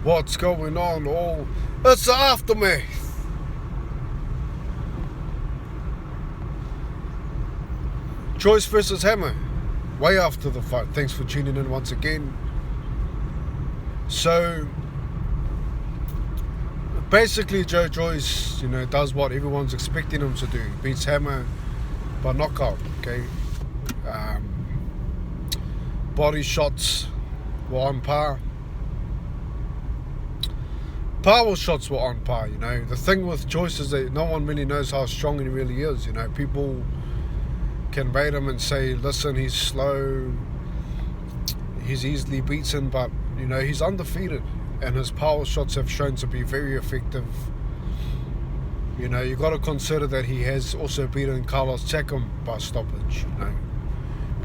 What's going on? Oh, it's the Aftermath. Joyce versus Hammer. Way after the fight. Thanks for tuning in once again. So, basically Joe Joyce, does what everyone's expecting him to do. Beats Hammer by knockout, okay? Body shots were on par. Power shots were on par, The thing with Joyce is that no one really knows how strong he really is, People can rate him and say, listen, he's slow, he's easily beaten, but, he's undefeated. And his power shots have shown to be very effective. You got to consider that he has also beaten Carlos Takam by stoppage,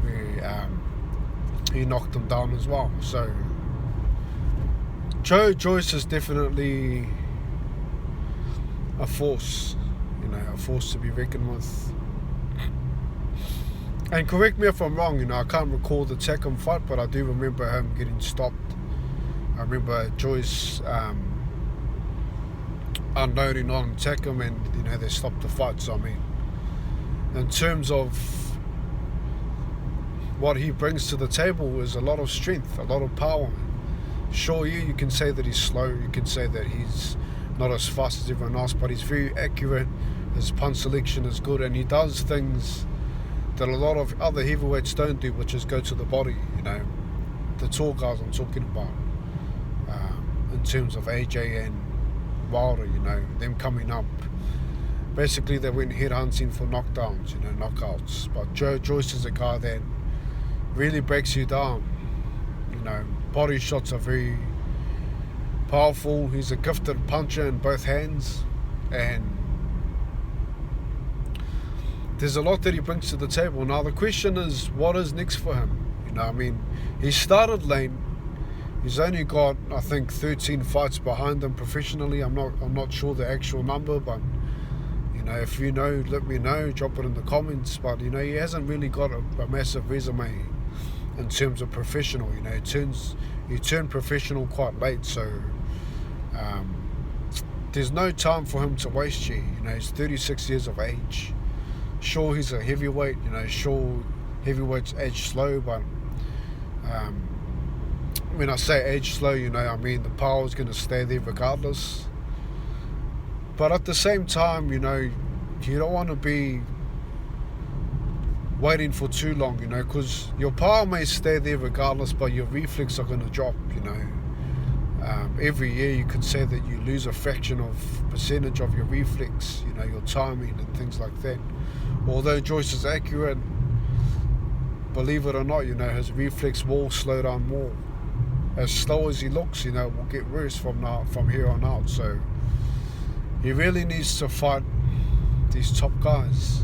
where he knocked him down as well. So Joe Joyce is definitely a force, a force to be reckoned with. And correct me if I'm wrong, I can't recall the Takam fight, but I do remember him getting stopped. I remember Joyce unloading on Takam and, they stopped the fight. So, in terms of what he brings to the table is a lot of strength, a lot of power. Sure, you can say that he's slow, you can say that he's not as fast as everyone else, but he's very accurate, his punch selection is good, and he does things that a lot of other heavyweights don't do, which is go to the body, the tall guys I'm talking about, in terms of AJ and Wilder, them coming up. Basically, they went headhunting for knockdowns, knockouts, but Joe Joyce is a guy that really breaks you down, Body shots are very powerful. He's a gifted puncher in both hands, and there's a lot that he brings to the table. Now the question is, what is next for him? He started lane. He's only got, I think, 13 fights behind him professionally. I'm not sure the actual number, but if you know, let me know. Drop it in the comments. But he hasn't really got a massive resume in terms of professional. He turned professional quite late, so there's no time for him to waste here. He's 36 years of age. Sure, he's a heavyweight. Sure, heavyweights age slow, but when I say age slow, the power is going to stay there regardless. But at the same time, you don't want to be waiting for too long, because your power may stay there regardless, but your reflex are going to drop, Every year you could say that you lose a fraction of percentage of your reflex, your timing and things like that. Although Joyce is accurate, believe it or not, his reflex will slow down more. As slow as he looks, will get worse from here on out. So he really needs to fight these top guys,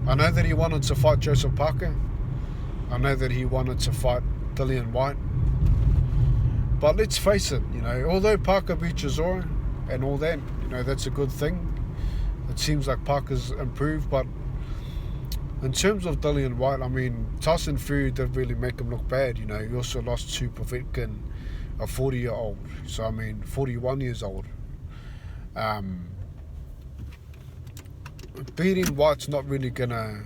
I know that he wanted to fight Joseph Parker. I know that he wanted to fight Dillian White. But let's face it, although Parker beat Chisora and all that, that's a good thing. It seems like Parker's improved, but in terms of Dillian White, Tyson Fury didn't really make him look bad, He also lost to Povetkin, a 40-year-old. So, 41 years old. Beating White's not really gonna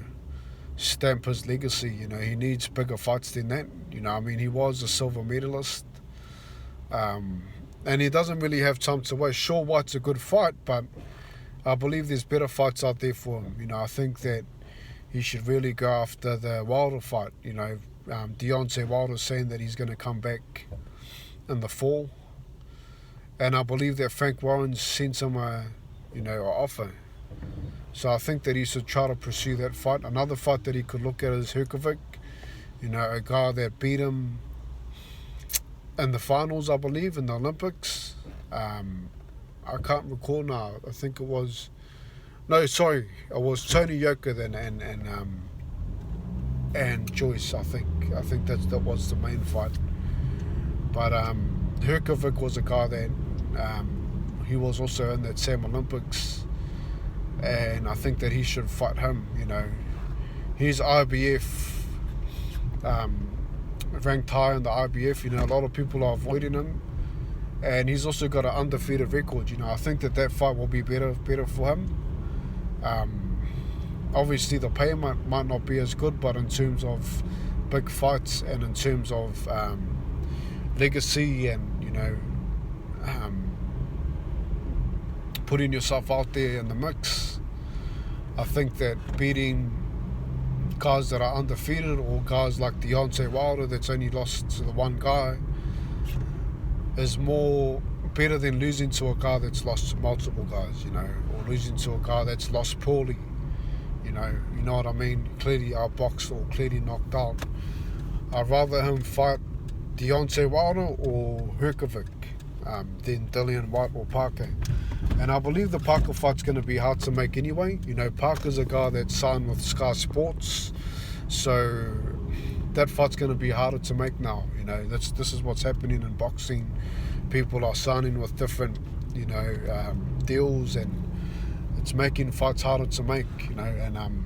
stamp his legacy. He needs bigger fights than that. He was a silver medalist, and he doesn't really have time to waste. Sure, White's a good fight, but I believe there's better fights out there for him. I think that he should really go after the Wilder fight. Deontay Wilder's saying that he's going to come back in the fall, and I believe that Frank Warren sent him an offer. So I think that he should try to pursue that fight. Another fight that he could look at is Herkivic, a guy that beat him in the finals, I believe, in the Olympics. I can't recall now. I think it was... No, sorry. It was Tony Yoka then and Joyce, I think. I think that was the main fight. But Herkivic was a guy that... he was also in that same Olympics. And I think that he should fight him, He's IBF, ranked high in the IBF. A lot of people are avoiding him. and he's also got an undefeated record. I think that fight will be better for him. Obviously the pay might not be as good, but in terms of big fights and in terms of legacy and putting yourself out there in the mix, I think that beating guys that are undefeated, or guys like Deontay Wilder that's only lost to the one guy, is more better than losing to a guy that's lost to multiple guys, or losing to a guy that's lost poorly, you know what I mean, clearly outboxed or clearly knocked out. I'd rather him fight Deontay Wilder or Herkivic than Dillian White or Parker. And I believe the Parker fight's going to be hard to make anyway. Parker's a guy that's signed with Sky Sports, so that fight's going to be harder to make now. This is what's happening in boxing. People are signing with different, deals, and it's making fights harder to make. And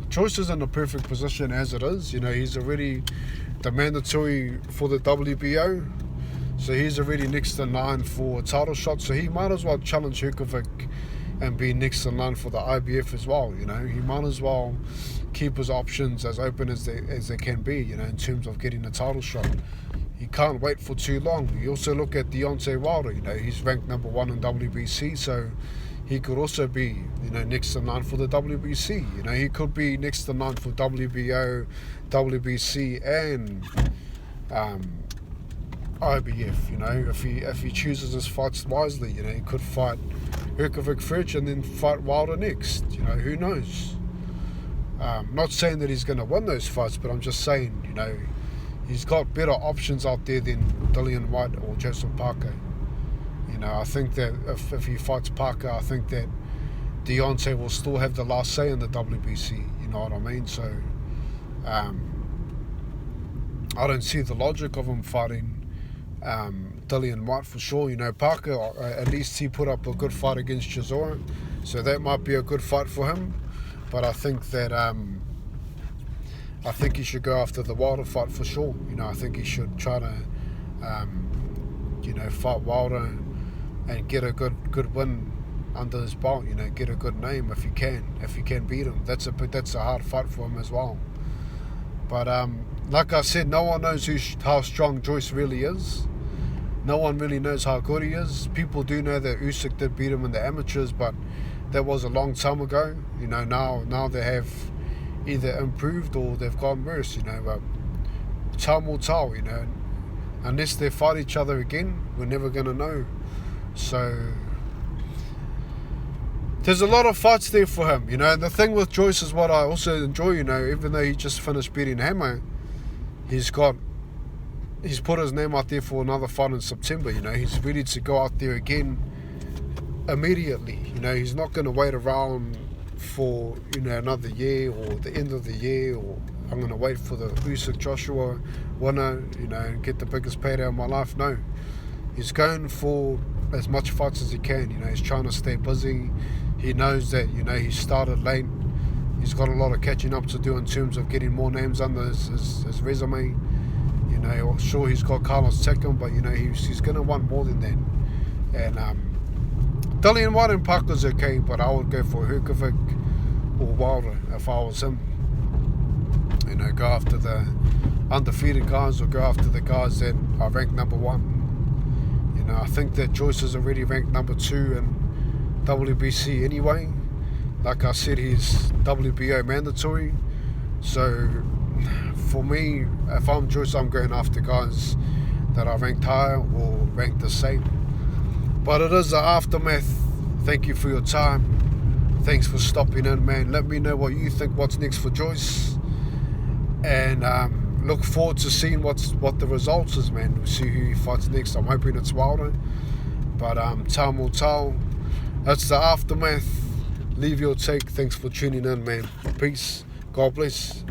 Joyce is in the perfect position as it is. He's already the mandatory for the WBO. So he's already next in line for a title shot. So he might as well challenge Herkivic and be next in line for the IBF as well. He might as well keep his options as open as they can be, in terms of getting a title shot. He can't wait for too long. You also look at Deontay Wilder. He's ranked number 1 in WBC, so he could also be, next in line for the WBC. He could be next in line for WBO, WBC, and IBF. If he chooses his fights wisely, he could fight Herkivic first and then fight Wilder next. Who knows? Not saying that he's going to win those fights, but I'm just saying, he's got better options out there than Dillian White or Joseph Parker. I think that if he fights Parker, I think that Deontay will still have the last say in the WBC. You know what I mean? So I don't see the logic of him fighting Dillian White for sure. Parker, at least he put up a good fight against Chisora, so that might be a good fight for him. But I think that I think he should go after the Wilder fight for sure. I think he should try to fight Wilder and get a good win under his belt. Get a good name if you can beat him. That's a hard fight for him as well. But like I said, no one knows how strong Joyce really is. No one really knows how good he is. People do know that Usyk did beat him in the amateurs, but that was a long time ago. Now they have either improved or they've gone worse. But time will tell. Unless they fight each other again, we're never going to know. So there's a lot of fights there for him. And the thing with Joyce is what I also enjoy. Even though he just finished beating Hammer, he's put his name out there for another fight in September. He's ready to go out there again immediately. He's not going to wait around for another year or the end of the year, or I'm going to wait for the Usyk Joshua winner, and get the biggest payday of my life. No, he's going for as much fights as he can. He's trying to stay busy. He knows that he started late. He's got a lot of catching up to do in terms of getting more names under his resume. Sure, he's got Carlos Takam, but he's going to want more than that. And Dillian White and Parker's okay, but I would go for Herkivic or Wilder if I was him. Go after the undefeated guys, or go after the guys that are ranked number 1. I think that Joyce is already ranked number 2 in WBC anyway. Like I said, he's WBO mandatory. So for me, if I'm Joyce, I'm going after guys that are ranked higher or ranked the same. But it is the aftermath. Thank you for your time. Thanks for stopping in, man. Let me know what you think, what's next for Joyce. And look forward to seeing what the results is, man. We'll see who he fights next. I'm hoping it's Wilder, but time will tell. That's the aftermath. Leave your take. Thanks for tuning in, man. Peace. God bless.